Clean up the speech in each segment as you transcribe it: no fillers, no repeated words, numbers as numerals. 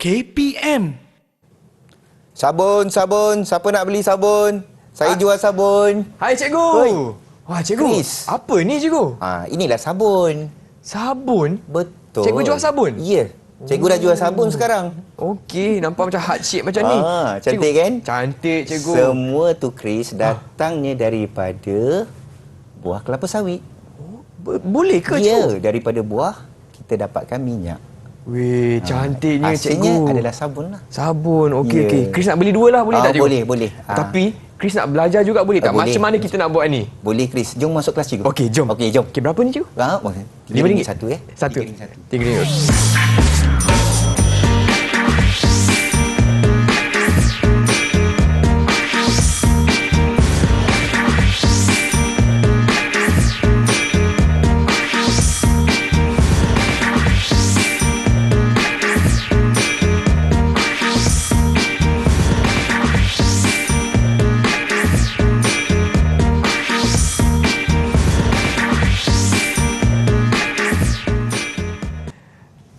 KPM. Sabun. Siapa nak beli sabun? Saya jual sabun. Hai cikgu. Oi. Wah cikgu, Chris. apa ni cikgu? Inilah sabun. Sabun? Betul. Cikgu jual sabun? Ya. Cikgu dah jual sabun sekarang. Okey, nampak macam heart shape macam ni. Cantik cikgu. kan? Cantik cikgu. Semua tu Chris datangnya daripada buah kelapa sawit. Boleh ke Ya, cikgu? daripada buah kita dapatkan minyak. Weh, cantiknya Hasilnya cikgu. adalah sabun lah. Sabun. Okey Ya. okey. Chris nak beli dua lah, boleh tak cikgu? Boleh. Tapi Chris nak belajar juga boleh tak? Boleh. Macam mana kita nak buat ni? Boleh Chris. Jom masuk kelas cikgu. Okey, jom. Okey, jom. Okey, berapa ni cikgu? RM5 satu ya. Satu. RM3 satu. RM3.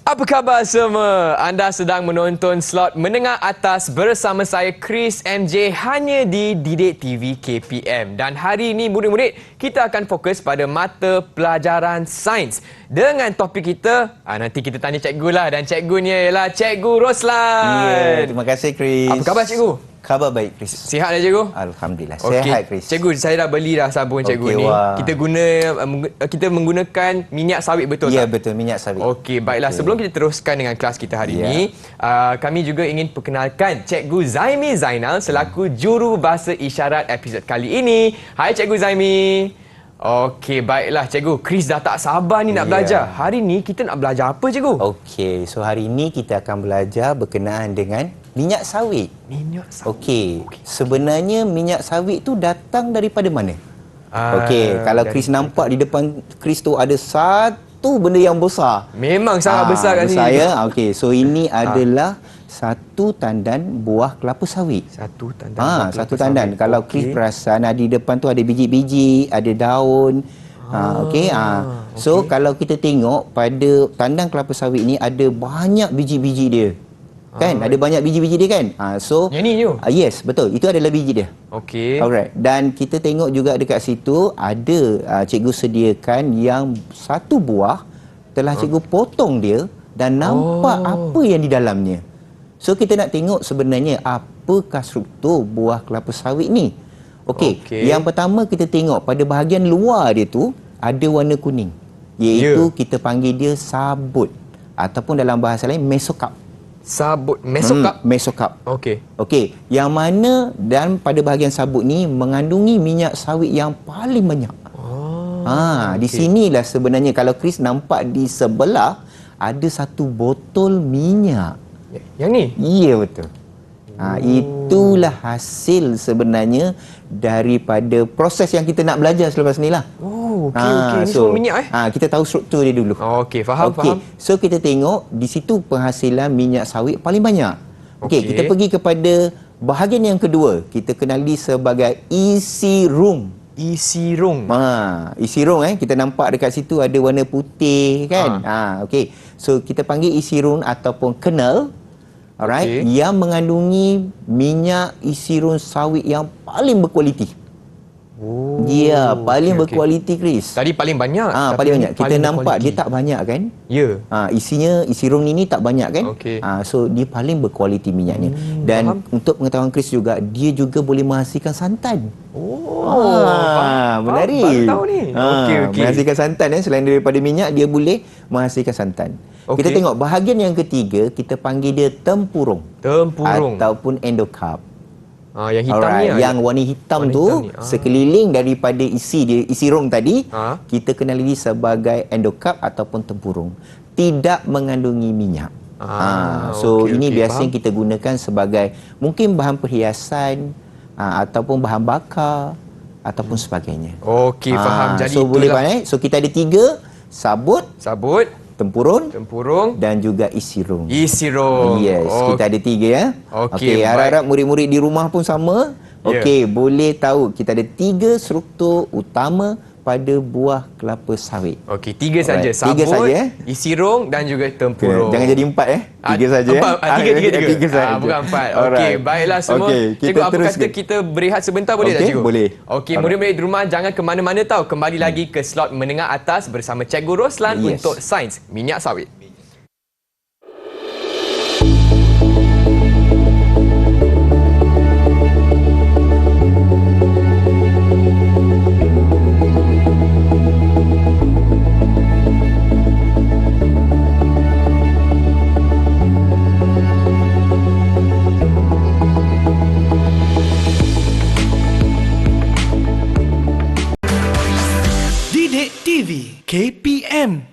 Apa khabar semua? Anda sedang menonton slot menengah atas bersama saya Chris MJ hanya di Didik TV KPM. Dan hari ini murid-murid kita akan fokus pada mata pelajaran sains. Dengan topik kita, nanti kita tanya cikgu lah, dan cikgunya ialah Cikgu Roslan. Terima kasih Chris. Apa khabar cikgu? Khabar baik Chris. Sihat dah cikgu? Alhamdulillah. Okey. Sihat Chris. Cikgu, saya dah beli dah sabun cikgu Okey, ni. wah. Kita menggunakan minyak sawit, betul Ya, tak? betul, minyak sawit. Okey, baiklah. Sebelum kita teruskan dengan kelas kita hari ini, kami juga ingin perkenalkan Cikgu Zaimi Zainal selaku juru bahasa isyarat episod kali ini. Hai Cikgu Zaimi. Okey, baiklah Cikgu. Chris dah tak sabar ni nak belajar. Hari ni kita nak belajar apa Cikgu? Okey, so hari ini kita akan belajar berkenaan dengan minyak sawit. Minyak sawit. Okey, sebenarnya minyak sawit tu datang daripada mana? Okey, kalau Chris nampak di depan Chris tu ada satu benda yang besar. Memang sangat besar kat sini. Besar ya. Okey, so ini adalah satu tandan buah kelapa sawit. Satu tandan. Satu tandan. Kalau Chris perasan di depan tu ada biji-biji, ada daun. Okey. So kalau kita tengok pada tandan kelapa sawit ni ada banyak biji-biji dia. Kan? Ada banyak biji-biji dia kan? So Yang ni je? yes, betul. Itu adalah biji dia. Okey. Alright. Dan kita tengok juga dekat situ ada cikgu sediakan yang satu buah telah cikgu potong dia dan nampak apa yang di dalamnya. So kita nak tengok sebenarnya apakah struktur buah kelapa sawit ni. Okey. Yang pertama kita tengok pada bahagian luar dia tu ada warna kuning. Iaitu kita panggil dia sabut ataupun dalam bahasa lain mesokap. Sabut mesokap. Mesokap. Okey. Okey, yang mana dan pada bahagian sabut ni mengandungi minyak sawit yang paling banyak. Di sinilah sebenarnya kalau Chris nampak di sebelah ada satu botol minyak. Yang ni? Ya, betul. Itulah hasil sebenarnya daripada proses yang kita nak belajar selepas ni lah. Okey. Ini semua minyak kita tahu struktur dia dulu. Okey, faham. So kita tengok di situ penghasilan minyak sawit paling banyak. Okey, kita pergi kepada bahagian yang kedua. Kita kenali sebagai isi rung. Isi rung. Isi rung kita nampak dekat situ ada warna putih kan. Okey. So kita panggil isi rung ataupun kernel. Alright, yang mengandungi minyak isi rung sawit yang paling berkualiti. Paling berkualiti Chris. Tadi paling banyak. Paling banyak. Kita nampak dia tak banyak kan? Ya. Isinya isi rung ini tak banyak kan? Okey. So dia paling berkualiti minyaknya. Dan untuk pengetahuan Chris juga, dia juga boleh menghasilkan santan. Menarik. Baru tahu ni. Okey. Menghasilkan santan selain daripada minyak, dia boleh menghasilkan santan. Kita tengok bahagian yang ketiga, kita panggil dia tempurung. Ataupun endokarp. Yang hitam ni. Yang warna hitam tu sekeliling daripada isi dia, isi rung tadi, kita kenali sebagai endokarp ataupun tempurung. Tidak mengandungi minyak. So ini biasanya kita gunakan sebagai mungkin bahan perhiasan ataupun bahan bakar ataupun sebagainya. Okey, faham. Jadi so boleh faham. So kita ada 3, sabut, tempurung dan juga isi rung. Yes, kita ada 3 ya. Okey, harap-harap murid-murid di rumah pun sama. Okey, boleh tahu kita ada 3 struktur utama pada buah kelapa sawit. Okey, 3 saja. Alright, Sabut, tiga saja, isirung dan juga tempurung. Jangan jadi 4 3 saja. Tiga saja. bukan 4. Okey, Alright. baiklah semua. Okey, Cikgu, apa terus kata kita berehat sebentar boleh tak Okey, cikgu? boleh. Okey, murid-murid di rumah jangan ke mana-mana tahu. Kembali lagi ke slot menengah atas bersama Cikgu Roslan Yes. untuk Sains Minyak Sawit. Didik TV KPM.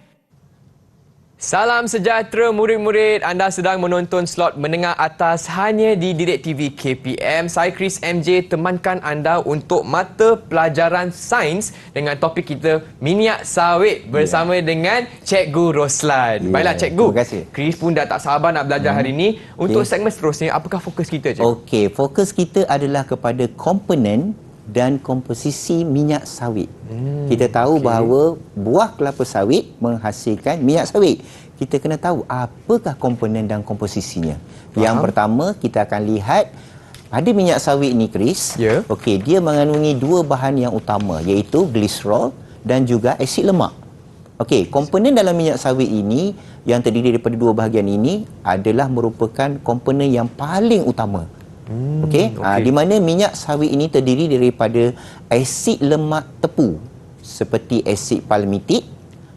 Salam sejahtera murid-murid. Anda sedang menonton slot menengah atas hanya di Didik TV KPM. Saya Chris MJ temankan anda untuk mata pelajaran sains dengan topik kita minyak sawit bersama dengan Cikgu Roslan. Baiklah Cikgu. Terima kasih. Chris pun dah tak sabar nak belajar hari ini. Untuk segmen seterusnya, apakah fokus kita Cikgu? Okey, fokus kita adalah kepada komponen dan komposisi minyak sawit. Kita tahu bahawa buah kelapa sawit menghasilkan minyak sawit. Kita kena tahu apakah komponen dan komposisinya. Yang pertama, kita akan lihat pada minyak sawit ni Chris. Ya. Okey, dia mengandungi dua bahan yang utama iaitu gliserol dan juga asid lemak. Okey, komponen dalam minyak sawit ini yang terdiri daripada dua bahagian ini adalah merupakan komponen yang paling utama. Okey, di mana minyak sawit ini terdiri daripada asid lemak tepu seperti asid palmitik,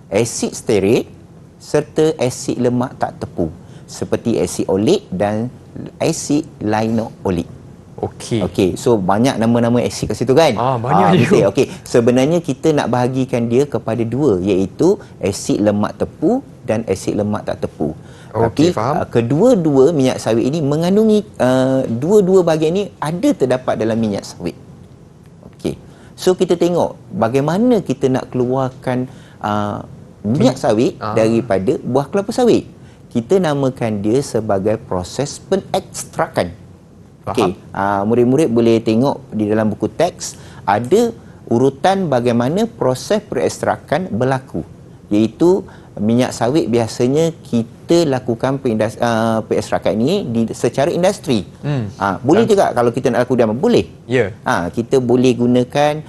asid stearit serta asid lemak tak tepu seperti asid olik dan asid linolik. Okey. Okey, so banyak nama-nama asid kat situ kan? Banyak juga. Okey, sebenarnya kita nak bahagikan dia kepada dua iaitu asid lemak tepu dan asid lemak tak tepu. Okey, Tapi faham. kedua-dua minyak sawit ini mengandungi dua-dua bahagian ini ada terdapat dalam minyak sawit. Okey. So kita tengok bagaimana kita nak keluarkan minyak sawit daripada buah kelapa sawit. Kita namakan dia sebagai proses pengekstrakan. Okey, murid-murid boleh tengok di dalam buku teks ada urutan bagaimana proses pengekstrakan berlaku. Iaitu minyak sawit biasanya kita lakukan pengekstrakan ini secara industri. Boleh juga kalau kita nak lakukan boleh. Ya. Kita boleh gunakan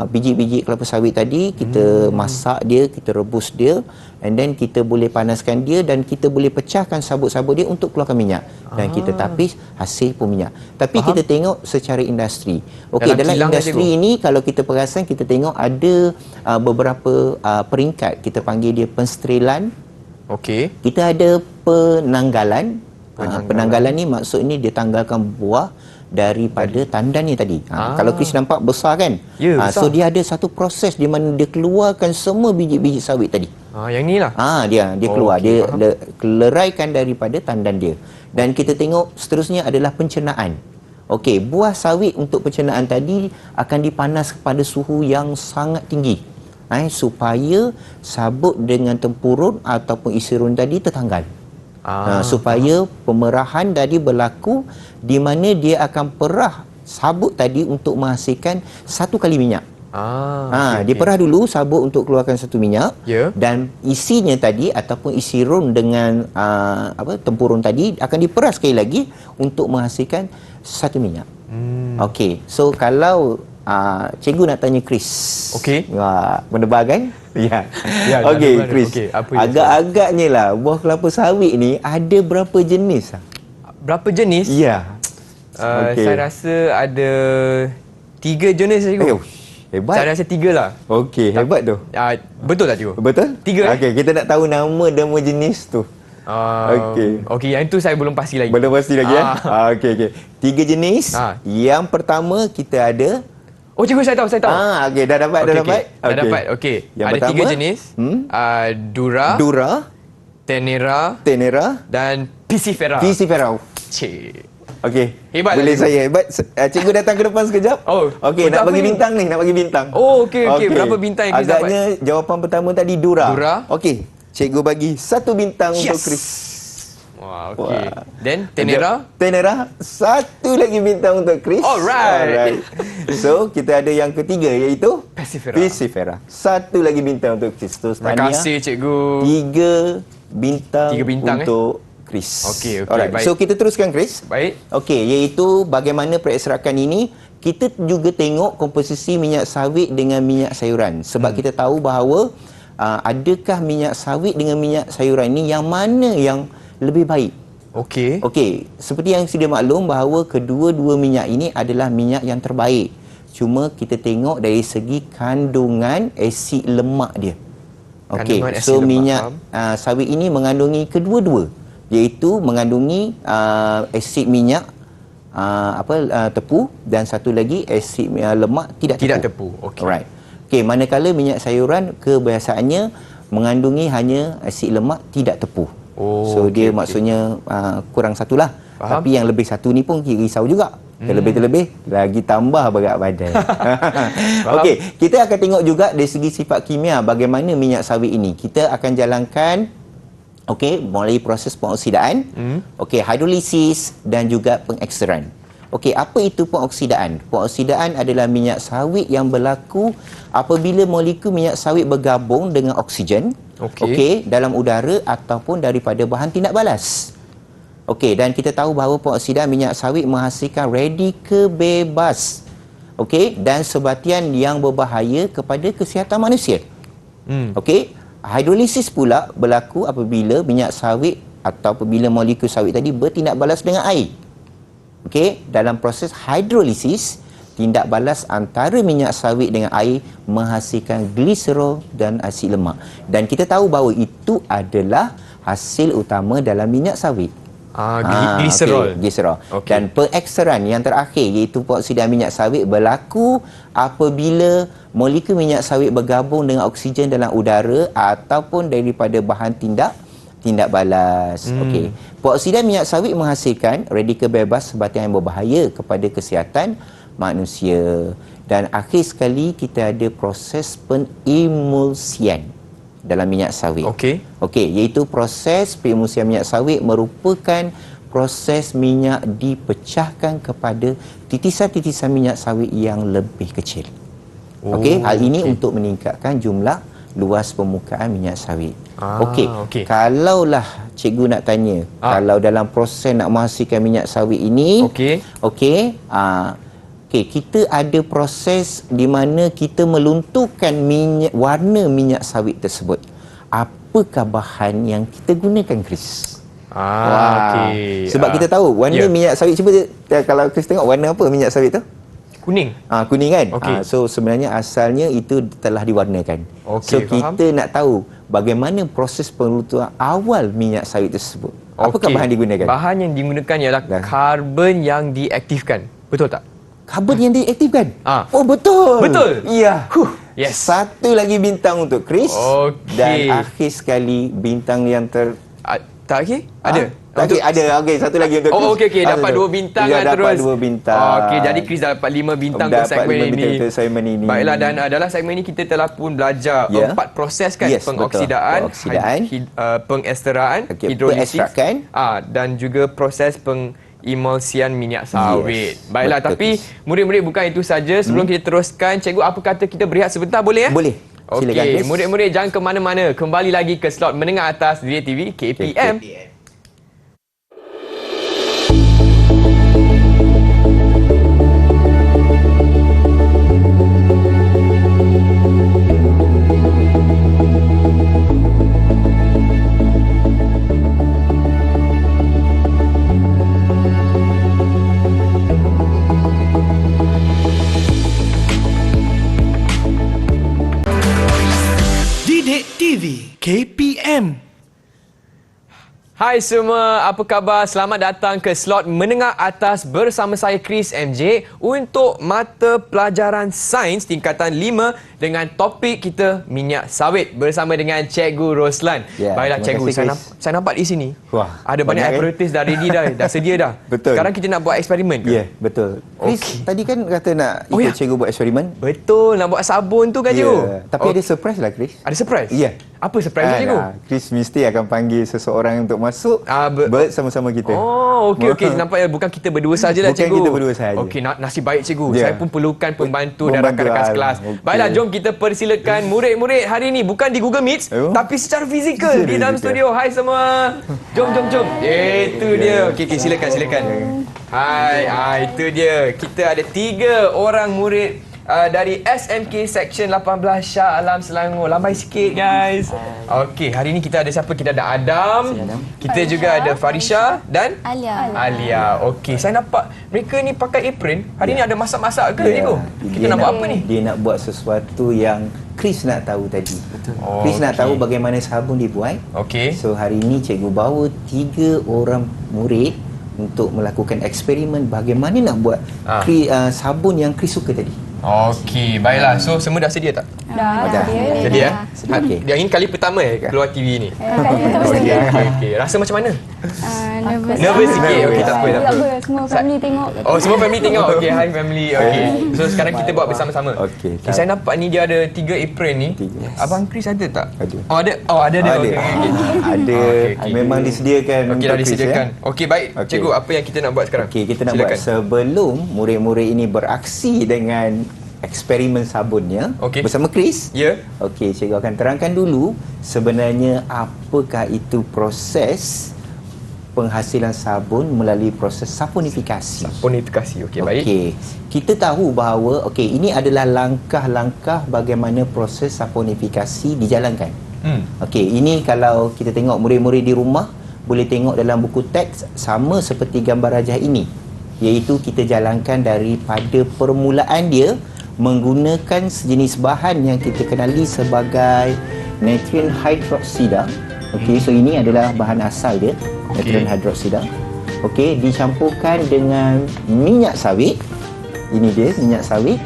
biji-biji kelapa sawit tadi, kita masak dia, kita rebus dia, and then kita boleh panaskan dia dan kita boleh pecahkan sabut-sabut dia untuk keluarkan minyak dan kita tapis hasil pun minyak. Tapi kita tengok secara industri. Okey, dalam industri ini kalau kita perasan kita tengok ada beberapa peringkat, kita panggil dia pensterilan. Okey. Kita ada penanggalan. Penanggalan ni maksudnya dia tanggalkan buah daripada tandannya tadi. Kalau Chris nampak besar kan? Ya, besar. So dia ada satu proses di mana dia keluarkan semua biji-biji sawit tadi. Yang ni lah. Dia keluar, dia leraikan daripada tandan dia. Dan kita tengok seterusnya adalah pencernaan. Okey, buah sawit untuk pencernaan tadi akan dipanas kepada suhu yang sangat tinggi. Supaya sabut dengan tempurun ataupun isirun tadi tertanggal. Supaya pemerahan tadi berlaku di mana dia akan perah sabut tadi untuk menghasilkan satu kali minyak. Dia perah dulu sabut untuk keluarkan satu minyak, dan isinya tadi ataupun isi run dengan tempurun tadi akan diperah sekali lagi untuk menghasilkan satu minyak. Okey, so kalau cikgu nak tanya Chris. Okey. Menebak kan? Ya. Okey, Chris. Agak-agaknya lah buah kelapa sawit ni ada berapa jenis? Berapa jenis? Ya. Saya rasa ada 3 jenis cikgu. Hebat. Saya rasa 3 lah. Okey, hebat tu. Betul tak cikgu? Betul? 3. Okey, kita nak tahu nama jenis tu. Okey, yang itu saya belum pasti lagi. Belum pasti lagi okey. 3 jenis. Yang pertama kita ada. Oh cikgu, saya tahu. Okey, dah dapat. Dah dapat. Okey. Yang ada pertama, 3 jenis. Dura, Tenera dan Piscifera. Cik. Okey. Hebat boleh lah, saya hebat. Cikgu datang ke depan sekejap. Okey, nak bagi bintang ni, nak bagi bintang. Okey. Berapa bintang yang Chris dapat? Agaknya jawapan pertama tadi Dura. Okey, cikgu bagi 1 bintang untuk Chris. Wah, okey. Then Tenera? Tenera, satu lagi bintang untuk Chris. Alright. So, kita ada yang ketiga iaitu Persifera. Persifera. Satu lagi bintang untuk Chris. So, Terima kasih cikgu. Tiga bintang untuk Chris. Okey, Alright. baik. So, kita teruskan Chris. Baik. Okey, iaitu bagaimana perekserakan ini kita juga tengok komposisi minyak sawit dengan minyak sayuran. Sebab kita tahu bahawa adakah minyak sawit dengan minyak sayuran ini yang mana yang lebih baik. Okey. Okey, seperti yang sedia maklum bahawa kedua-dua minyak ini adalah minyak yang terbaik. Cuma kita tengok dari segi kandungan asid lemak dia. Okey, Kandungan asid so lemak, minyak sawit ini mengandungi kedua-dua, iaitu mengandungi asid minyak tepu dan satu lagi asid lemak tidak tepu. Okey. Alright. Okey, manakala minyak sayuran kebiasaannya mengandungi hanya asid lemak tidak tepu. So dia maksudnya kurang satulah. Faham. Tapi yang lebih satu ni pun risau juga. Terlebih-lebih lagi tambah berat badan. Okey, kita akan tengok juga dari segi sifat kimia bagaimana minyak sawit ini. Kita akan jalankan melalui proses pengoksidaan, hidrolisis dan juga pengekseran. Okey, apa itu pengoksidaan? Pengoksidaan adalah minyak sawit yang berlaku apabila molekul minyak sawit bergabung dengan oksigen dalam udara ataupun daripada bahan tindak balas. Okey, dan kita tahu bahawa pengoksidaan minyak sawit menghasilkan radikal bebas. Okey, dan sebatian yang berbahaya kepada kesihatan manusia. Okey, hidrolisis pula berlaku apabila minyak sawit atau apabila molekul sawit tadi bertindak balas dengan air. Okey, dalam proses hidrolisis, tindak balas antara minyak sawit dengan air menghasilkan gliserol dan asid lemak. Dan kita tahu bahawa itu adalah hasil utama dalam minyak sawit. Gliserol. Gliserol. Dan pengekseran yang terakhir iaitu pengoksidaan minyak sawit berlaku apabila molekul minyak sawit bergabung dengan oksigen dalam udara ataupun daripada bahan tindak balas. Okey. Pengoksidaan minyak sawit menghasilkan radikal bebas sebatian yang berbahaya kepada kesihatan manusia. Dan akhir sekali kita ada proses pengemulsian dalam minyak sawit. Okey, iaitu proses pengemulsian minyak sawit merupakan proses minyak dipecahkan kepada titisan-titisan minyak sawit yang lebih kecil. Okey, hal ini untuk meningkatkan jumlah luas permukaan minyak sawit. Okey. Kalaulah cikgu nak tanya, kalau dalam proses nak menghasilkan minyak sawit ini, kita ada proses di mana kita melunturkan warna minyak sawit tersebut. Apakah bahan yang kita gunakan, Chris? Sebab kita tahu warna minyak sawit, cuba kalau Chris tengok warna apa minyak sawit tu? Kuning. Kuning kan? So sebenarnya asalnya itu telah diwarnakan. So kita nak tahu bagaimana proses pelunturan awal minyak sawit tersebut. Apakah bahan digunakan? Bahan yang digunakan ialah karbon yang diaktifkan. Betul tak? Karbon yang diaktifkan? Oh, betul. Betul. Ya. Yes. Satu lagi bintang untuk Chris. Dan akhir sekali bintang yang tak lagi? Ada? Ada. Okey, satu lagi untuk Chris. Okey. Dapat 2 bintang terus. Dapat 2 bintang. Okey, jadi Chris dah dapat 5 bintang untuk segmen ini. Baiklah, dan dalam segmen ini kita telah pun belajar 4 proses kan, pengoksidaan, pengesteraan, hidrolisis dan juga proses emulsian minyak sawit. Baiklah, tapi murid-murid bukan itu saja. Sebelum kita teruskan, cikgu apa kata kita berehat sebentar boleh ya? Boleh. Okey, murid-murid jangan ke mana-mana. Kembali lagi ke slot menengah atas Didik TV KPM. Didik TV KPM. Hai semua, apa khabar? Selamat datang ke slot menengah atas bersama saya Chris MJ untuk mata pelajaran sains tingkatan 5 dengan topik kita minyak sawit bersama dengan Cikgu Roslan. Baiklah Cikgu, saya nampak di sini ada banyak aparatus dah ready dah sedia dah. Betul. Sekarang kita nak buat eksperimen ke? Ya, betul. Chris, tadi kan kata nak ikut cikgu buat eksperimen. Betul, nak buat sabun tu kan Cikgu? Tapi ada surprise lah, Chris. Ada surprise? Ya. Apa surprise cikgu? Chris mesti akan panggil seseorang untuk masuk bersama-sama kita. Oh, okey. Nampaknya bukan kita berdua sajalah cikgu. Bukan kita berdua saja. Okey, nasib baik cikgu. Ya. Saya pun perlukan pembantu dan rakan-rakan sekelas. Okay. Baiklah, jom kita persilakan murid-murid hari ini bukan di Google Meet tapi secara fizikal di dalam studio. Hai semua. Jom. Itu dia. Okey, silakan. Hai, itu dia. Kita ada 3 orang murid dari SMK Section 18 Shah Alam Selangor. Lambai sikit guys. Okey, hari ini kita ada siapa? Kita ada Adam. Kita juga ada Farisha dan Alia. Okey, saya nampak mereka ni pakai apron. Hari ni ada masak-masak ke cikgu? Kita nak buat apa ni? Dia nak buat sesuatu yang Chris nak tahu tadi. Chris nak tahu bagaimana sabun dibuat. Okey. So hari ini cikgu bawa 3 orang murid untuk melakukan eksperimen bagaimana nak buat sabun yang Chris suka tadi. Okey, baiklah. So semua dah sedia tak? Dah. Sedia? Okey. Yang ini kali pertama keluar TV ni. Okey. Rasa macam mana? Nervous sikit. Okey, tak apa. Semua family tengok. Oh, semua family tengok. Okey, hi family. Okey. So sekarang kita buat bersama-sama. Okey. Saya nampak ni dia ada 3 apron ni. Abang Chris ada tak? Ada. Ada. Okey. Ada. Memang disediakan. Okey, dah disediakan. Okey, baik. Cikgu, apa yang kita nak buat sekarang? Okey, kita nak buat sebelum murid-murid ini beraksi dengan eksperimen sabunnya bersama Chris. Ya. Okey, cikgu akan terangkan dulu sebenarnya apakah itu proses penghasilan sabun melalui proses saponifikasi. Okey, baik. Okey. Kita tahu bahawa ini adalah langkah-langkah bagaimana proses saponifikasi dijalankan. Okey, ini kalau kita tengok murid-murid di rumah boleh tengok dalam buku teks sama seperti gambar rajah ini, iaitu kita jalankan daripada permulaan dia menggunakan sejenis bahan yang kita kenali sebagai natrium hydroxida. Okey, so ini adalah bahan asal dia, natrium hydroxida. Okey, dicampurkan dengan minyak sawit. Ini dia minyak sawit.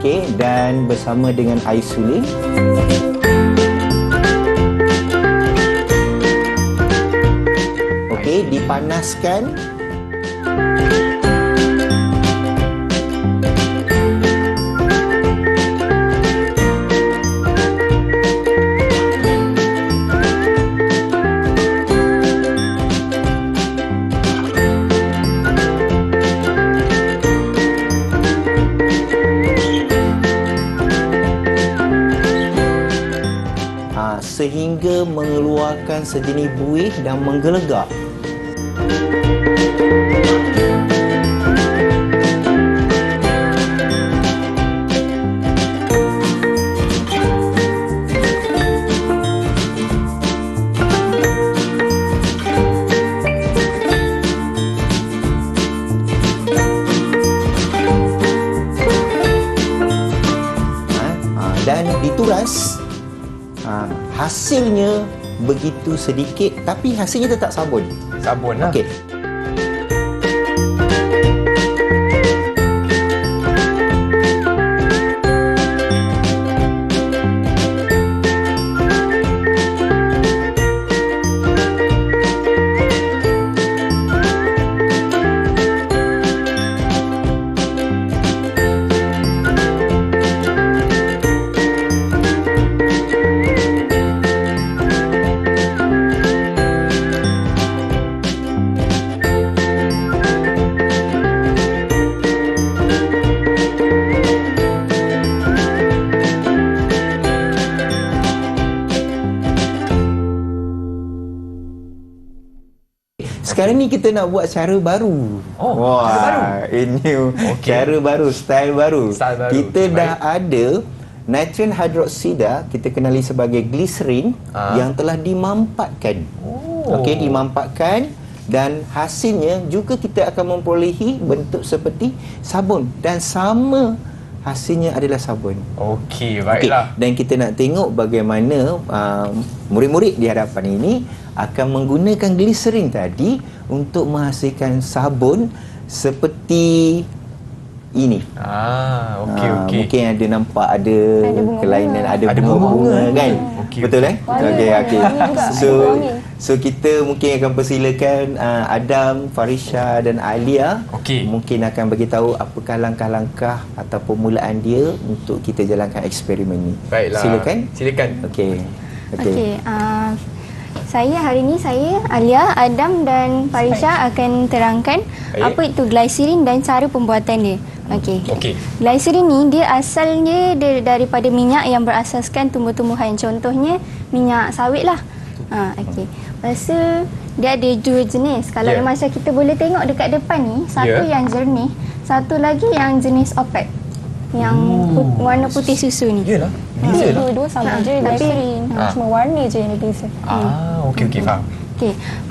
Okey, dan bersama dengan air suling. Okey, dipanaskan. Sehingga mengeluarkan sejenis buih dan menggelegak. Dan dituras. Hasilnya begitu sedikit tapi hasilnya tetap sabun. Sabun lah. Okey. Sekarang ni kita nak buat cara baru. Cara baru. Ini cara baru, style baru. Kita dah ada natrium hydroxida, kita kenali sebagai glycerin yang telah dimampatkan. Okey, dimampatkan dan hasilnya juga kita akan memperolehi bentuk seperti sabun dan sama hasilnya adalah sabun. Okey, baiklah. Dan kita nak tengok bagaimana murid-murid di hadapan ini akan menggunakan glycerin tadi untuk menghasilkan sabun seperti ini. Okey. Mungkin ada nampak ada kelainan, ada bunga-bunga kan. Okey. Betul Okey. Wangi juga. So Wangi. so kita mungkin akan persilakan Adam, Farisha dan Alia Okey. mungkin akan bagi tahu apakah langkah-langkah atau permulaan dia untuk kita jalankan eksperimen ni. Baiklah. Silakan. Okey. Okey, saya hari ini Alia, Adam dan Farisha akan terangkan Baik. apa itu glycerin dan cara pembuatan dia. Okey. Okey. Glycerin ni dia asalnya daripada minyak yang berasaskan tumbuh-tumbuhan. Contohnya minyak sawit lah. Okey. Lepas tu dia ada dua jenis. Kalau Ya. yang macam kita boleh tengok dekat depan ni, satu Ya. yang jernih, satu lagi yang jenis opaque. Yang warna putih susu ni. Yalah. Beza lah. Dua-dua sama je tapi- glycerin. Cuma warna je yang beza. Okey, faham.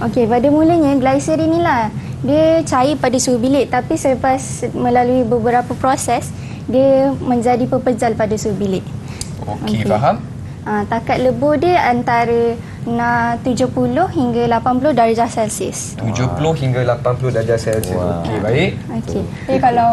Okey, pada mulanya glycerin ni lah dia cair pada suhu bilik, tapi selepas melalui beberapa proses dia menjadi pepejal pada suhu bilik. Okey, faham. Takat lebur dia antara 70 hingga 80 darjah Celsius. 70 hingga 80 darjah Celsius. Okey, baik. Okey. Jadi kalau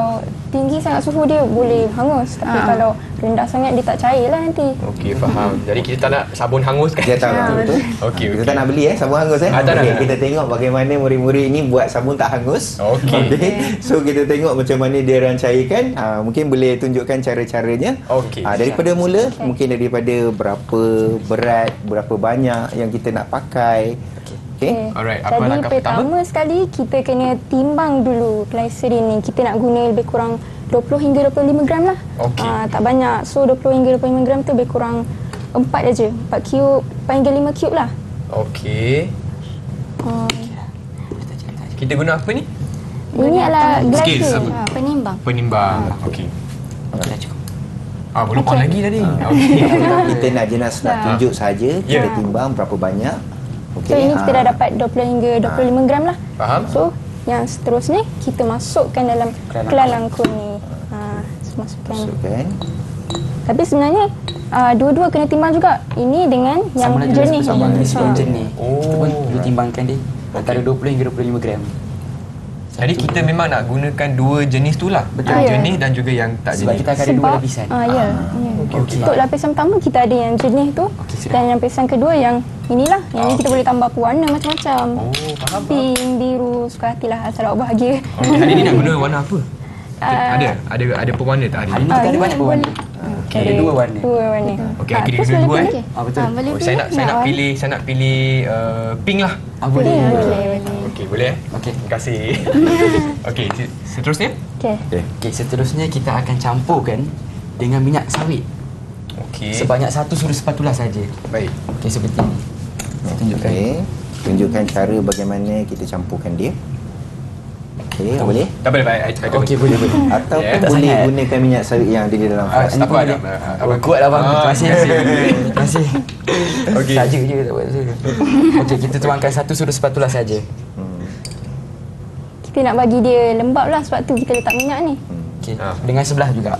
tinggi sangat suhu dia boleh hangus. Tapi kalau rendah sangat dia tak cair lah nanti. Okey, faham. Jadi kita tak nak sabun hangus kan? Dia tahu betul. Okey, Kita tak nak beli sabun hangus tak nak, Okey, tak nak. kita tengok bagaimana murid-murid ini buat sabun tak hangus. Okey. So kita tengok macam mana dia rancairkan. Mungkin boleh tunjukkan cara-caranya. Okey. Daripada mula mungkin daripada berapa berat, berapa banyak yang kita nak pakai. Okey. Alright, apa Jadi langkah pertama? pertama sekali kita kena timbang dulu glycerin ni. Kita nak guna lebih kurang 20 hingga 25 gram lah. Okey. Tak banyak. So 20 hingga 25 gram tu lebih kurang 4 aja. 4 cube, 4 hingga 5 cube lah. Okey. Kita guna apa ni? Ini adalah Scale, glycerin. apa? Penimbang. Penimbang. Okey. Okey, cukup. Belum on lagi tadi. Okey. Kita nak nak tunjuk saja kita Ya. timbang berapa banyak. So ini kita dah dapat 20 hingga 25 gram lah. Faham? So yang seterusnya kita masukkan dalam kelalangkung ni. Masukkan. Masukkan. Tapi sebenarnya dua-dua kena timbang juga. Ini dengan yang Sama lagi jernih. sama jenis yang jernih. Oh. Kita pun perlu timbangkan dia antara 20 hingga 25 gram. Jadi kita memang nak gunakan dua jenis tu lah. Betul. Yang jernih dan juga yang tak Sebab jernih. kita akan ada dua lapisan. Ya. Okey. Untuk lapisan pertama kita ada yang jernih tu. sudah. Dan yang lapisan kedua yang inilah. Yang ni kita boleh tambah warna macam-macam. Oh, faham. Pink, biru, suka hatilah asal awak bahagia. Okey, hari ni nak guna warna apa? Ada pewarna tak hari Hari ni? ni kita ada ini banyak warna. Okey. Ada dua warna. Dua warna. Okey, kita terus kena boleh dua pilih. Betul. Boleh Saya nak Nak saya nak pilih pink lah. Boleh. Okey, boleh? Okey. Terima kasih. Okey, seterusnya? Okey. Okey, seterusnya kita akan campurkan dengan minyak sawit. Okey. Sebanyak 1 sudu spatula saja. Baik. Okey, seperti ini. Saya tunjukkan. Okey. Tunjukkan cara bagaimana kita campurkan dia. Okey, boleh? Tak boleh, baik. Okey, boleh. Ataupun Ya, tak boleh sangat. gunakan minyak sawit yang ada di dalam Ah, flask. ini Apa pun ada? boleh. Apa? Kuat lah bang. Terima kasih. Terima kasih. Okey. Saja je tak buat. Okey, kita tuangkan 1 sudu spatula saja. Kita nak bagi dia lembab lah sebab tu kita letak minyak ni. Okey, dengan sebelah juga.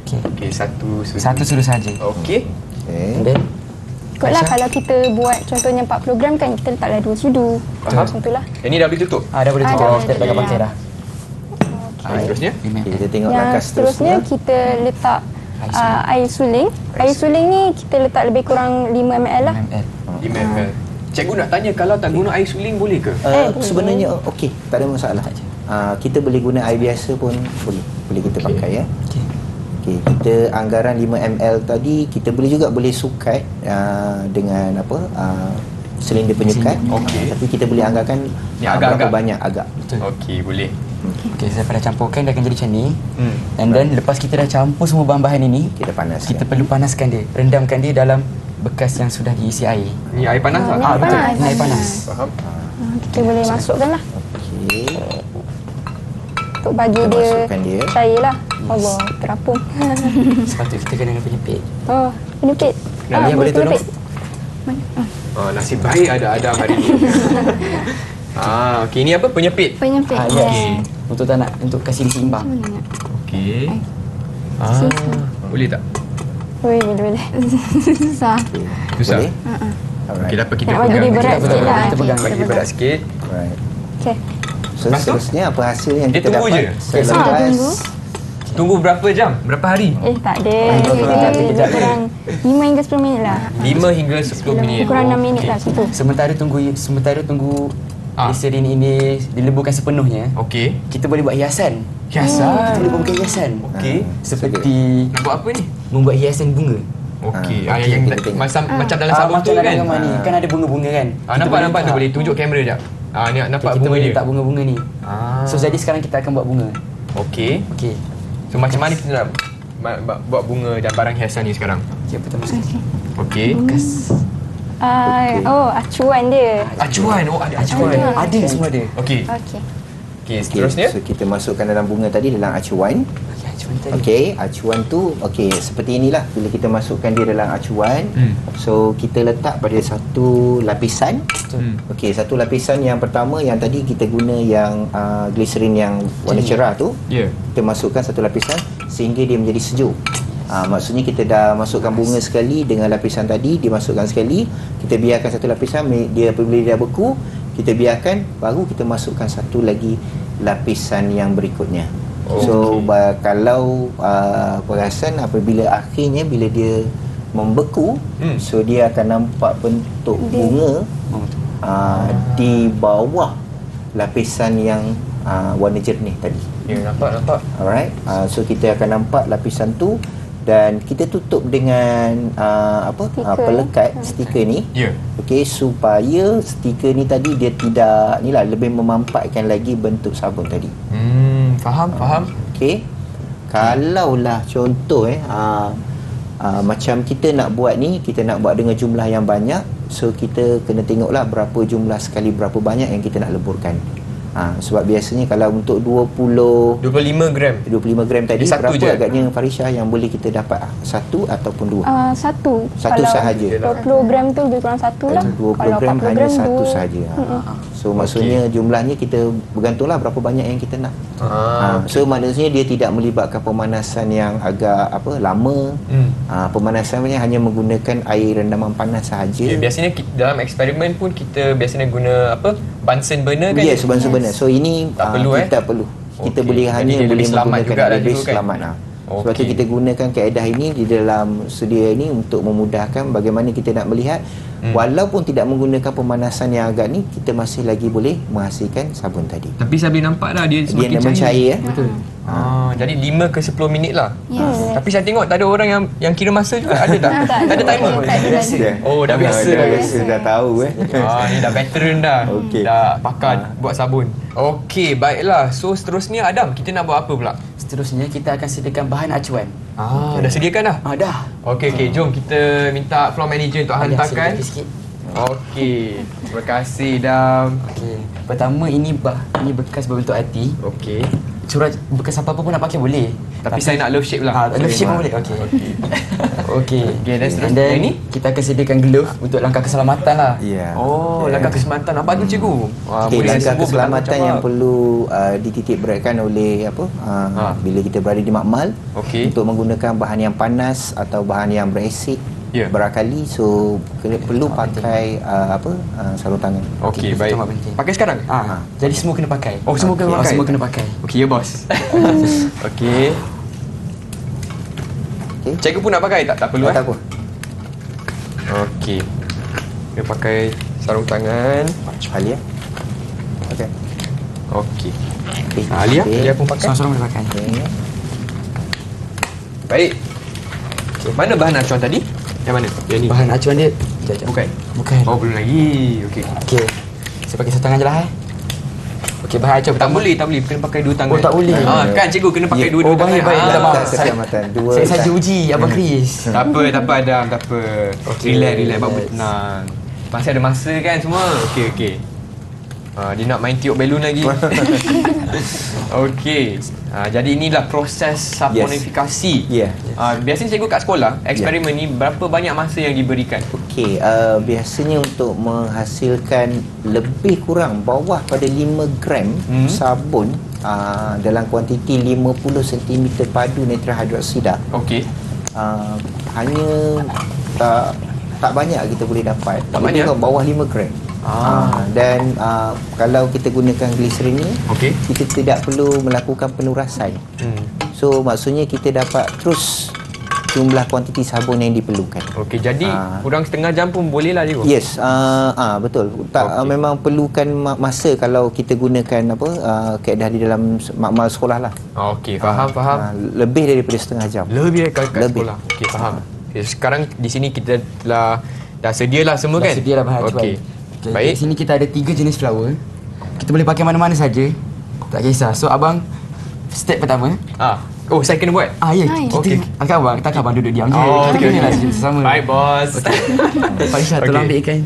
Okey, Okey, satu 1 sudu saja. Okey. Okey. And then Ikutlah Aisyah? kalau kita buat contohnya 40 gram kan kita letaklah 2 sudu. Faham. Macam tu lah. Yang ni dah boleh tutup. dah boleh Ah, tutup. dah Kita boleh. dah pakai dah. Seterusnya? Okey, kita tengok Yang langkah seterusnya kita letak air suling. Air suling ni kita letak lebih kurang 5 ml lah. 5 ml. 5 ml. Cikgu nak tanya, kalau tak guna air suling boleh ke? Sebenarnya okey, tak ada masalah. Kita boleh guna air biasa pun boleh kita pakai ya. Okey. Okey, kita anggaran 5 ml tadi kita boleh sukat dengan apa? Silinder penyukat. Okey. Tapi kita boleh anggarkan Yang agak-agak. berapa banyak agak. Betul. Okey, boleh. Okey, saya dah campurkan dia akan jadi macam ni. Hmm. And then lepas kita dah campur semua bahan-bahan ini, Kita panaskan. kita perlu panaskan dia. Rendamkan dia dalam bekas yang sudah diisi air. Ni air panas tak? ni air Betul. panas. Ini air panas. Faham? Kita boleh masukkan lah Okey. untuk bagi Kita dia masukkan dia. cair lah. Allah, terapung. Sepatutnya kita kena penyepit. Oh, penyepit. Alia boleh tolong? Nasib baik ada Adam hari ni. Okey, ni apa? Penyepit. Penyempit. Yes. Okey. Untuk tak nak untuk kasih dia seimbang. Okey. Boleh tak? Boleh, boleh. Susah. Susah. Boleh? Alright. Okey, dapat kita Nak bagi dia berat Kita sikit lah. kita pegang. Bagi berat sikit. Alright. Okay. So, Lepas tu? seterusnya apa hasil yang Dia kita tunggu dapat je? selepas tunggu. Tunggu berapa jam? Berapa hari? Tak ada. Lebih kurang 5 hingga 10 minit lah. 5 hingga 10 minit. Lebih kurang 6 minit lah situ. Sementara tunggu gliserin ini dileburkan sepenuhnya, Okey. kita boleh buat hiasan. Hiasan. Kita boleh buat hiasan. Okey. Seperti Nak buat apa ni? membuat hiasan bunga. Okey. Okey, Yang kita tengok. macam dalam sabun macam tu dalam kan? gambar ni. Kan ada bunga-bunga kan. Nampak tu boleh tunjuk kamera jap. Ni nampak kita bunga boleh dia. letak bunga-bunga ni. So jadi sekarang kita akan buat bunga. Okey. Okey. So macam mana kita nak buat bunga dan barang hiasan ni sekarang? Okey, pertama sekali. Okey. Acuan dia. Acuan. Oh, ada acuan. Ada, semua ada. Okey. Okey. Okey, Okey, seterusnya. so kita masukkan dalam bunga tadi dalam acuan. Okey, acuan tadi. Okey, acuan tu seperti inilah bila kita masukkan dia dalam acuan. So kita letak pada satu lapisan. Okey, satu lapisan yang pertama yang tadi kita guna yang gliserin yang warna cerah tu. Ya. Kita masukkan satu lapisan sehingga dia menjadi sejuk. Maksudnya kita dah masukkan bunga sekali dengan lapisan tadi, dimasukkan sekali, kita biarkan satu lapisan, dia apabila dia beku, kita biarkan, baru kita masukkan satu lagi lapisan yang berikutnya. So kalau perasan apabila akhirnya bila dia membeku, so dia akan nampak bentuk bunga di bawah lapisan yang warna jernih tadi. Ya, nampak. Alright, so kita akan nampak lapisan tu dan kita tutup dengan pelekat stiker ni. Ya. Okey, supaya stiker ni tadi dia tidak lebih memampakkan lagi bentuk sabun tadi. Faham. Okey. Kalaulah contoh macam kita nak buat ni, kita nak buat dengan jumlah yang banyak, so kita kena tengoklah berapa jumlah sekali, berapa banyak yang kita nak leburkan. Sebab biasanya kalau untuk 25 gram. 25 gram tadi, Jadi satu berapa je? agaknya Farisha yang boleh kita dapat? Satu ataupun dua? Satu. Satu Kalau sahaja. 20 gram tu lebih kurang satu lah. 20 Kalau gram 40 hanya gram satu dua. sahaja. So maksudnya jumlahnya kita bergantunglah berapa banyak yang kita nak. So maknanya dia tidak melibatkan pemanasan yang agak lama. Pemanasannya hanya menggunakan air rendaman panas sahaja. Biasanya dalam eksperimen pun kita biasanya guna Bunsen burner kan? Yes, sebenarnya. So ini Tak perlu, kita perlu. Kita Okey. boleh Jadi hanya dia boleh lebih selamat menggunakan jugalah lebih dulu kan? selamat. Sebab tu Okey. kita gunakan kaedah ini di dalam studio ini untuk memudahkan bagaimana kita nak melihat walaupun tidak menggunakan pemanasan yang agak ni, kita masih lagi boleh menghasilkan sabun tadi. Tapi saya boleh nampak dah dia Dia semakin nak mencair Betul. Jadi 5 ke 10 minit lah. Yes. Tapi saya tengok tak ada orang yang kira masa juga. Ada tak? Tak ada timer? Tak ada Biasa. Oh, dah biasa. Dah biasa, dah tahu Ni dah veteran dah. Okey. Dah pakar buat sabun. Okey, baiklah. So seterusnya Adam, kita nak buat apa pula? Seterusnya kita akan sediakan bahan acuan. Dah sediakan dah? Dah. Okey, jom kita minta floor manager untuk hantarkan. Sikit. Okey. Terima kasih, Dam. Okey. Pertama ini bekas berbentuk hati. Okey. Surat bekas apa-apa pun nak pakai boleh. Tapi saya nak love shape lah. Love shape pun boleh. Okey. Okey. Okey, dan seterusnya And then ini? kita akan sediakan glove untuk langkah keselamatan lah. Ya. Oh, langkah keselamatan. Apa tu cikgu? Okey, Boleh langkah sebut keselamatan macam yang apa? perlu dititik beratkan oleh bila kita berada di makmal Okey. untuk menggunakan bahan yang panas atau bahan yang berasid Ya. berakali, so perlu pakai sarung tangan. Okey, Itu baik. amat penting. Pakai sekarang? Jadi semua kena pakai. Oh, semua kena pakai? Semua kena pakai. Okey, ya bos. Okey. Okey. Cikgu pun nak pakai tak? Tak perlu Tak apa. Okey. Dia pakai sarung tangan. Ali ya. Okey. Okey. Okey. Alia, Okey. dia pun pakai. Seorang-seorang kena pakai. Okey. Baik. Okay. Mana bahan acuan tadi? Yang mana? Yang ni? Bahan acuan dia. Sekejap. Bukan? Bukan. Oh, belum lagi. Okey. Okey. Saya pakai satu tangan je lah Okey, bahan acuan Tak boleh. Kena pakai dua tangan. Oh, tak boleh. Kan cikgu kena pakai Ya. dua tangan. baik. Minta Langkah maaf. keselamatan. Dua Saya saja uji Abang Chris. Tak apa Adam, tak apa. Okey. Relax, babu tenang. Masih ada masa kan semua? Okey. Dia nak main tiup belon lagi. Okey. Jadi inilah proses saponifikasi. Ya. Biasanya cikgu kat sekolah, eksperimen ni berapa banyak masa yang diberikan? Okey, biasanya untuk menghasilkan lebih kurang bawah pada 5 gram sabun dalam kuantiti 50 cm padu netral hidroksida, Okey. hanya tak banyak kita boleh dapat. Tak Lebih banyak? kurang bawah 5 gram. Dan kalau kita gunakan gliserin ni, Okey. kita tidak perlu melakukan penurasan. So maksudnya kita dapat terus jumlah kuantiti sabun yang diperlukan. Okey, jadi kurang setengah jam pun boleh lah cikgu? Yes, betul. Tak memang perlukan masa kalau kita gunakan kaedah di dalam makmal sekolah lah. Okey, faham. Lebih daripada setengah jam. Lebih kat Lebih. sekolah. Okey, faham. Okay, sekarang di sini kita dah sedialah semua kan? Dah sedia dah bahan. Okey. Okay, Baik. Di sini kita ada 3 jenis flower. Kita boleh pakai mana-mana saja. Tak kisah. So abang step pertama. Oh, saya kena buat? Ya. Hai. Kita Okey. takkan abang duduk diam je. Oh, Kita okey, kenalah okey. sesama. Baik, bos. Farisha, tolong Okey. ambilkan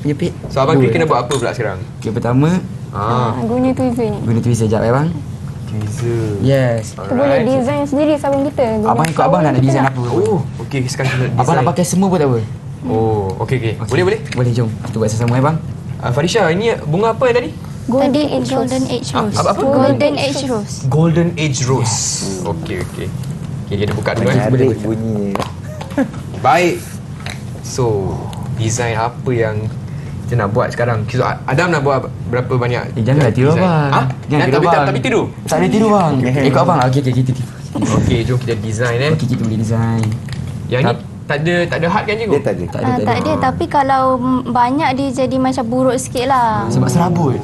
penyepit. So, abang Dua. kena buat apa pula sekarang? Okey, pertama Guna tweezer ni. guna tweezer sekejap abang. Teaser. Yes. Kita boleh design sendiri sabun kita. Guna Abang ikut abang nak sabun design kita apa? Oh, okey, sekarang kita design. Abang nak pakai semua pun tak apa. Oh, okey. Okey. Boleh? Boleh, jom. Kita buat sama-sama abang. Farisha, ini bunga apa yang tadi? Tadi golden age rose. apa? Golden age rose. Golden Age Rose. Okey. Okey, kita buka dulu Ada eh. bunyi. Baik. So, design apa yang kita nak buat sekarang? So, Adam nak buat berapa banyak? Janganlah tidur design? abang. Jangan tidur abang. Tapi tidur? Tak boleh tidur bang. Ikut abang. Okey, kita tidur. Okey, jom kita design Okey, kita boleh design. Yang ni tak ada had kan cikgu? Dia tak ada. Tak ada, tapi kalau banyak dia jadi macam buruk sikit lah. Sebab serabut.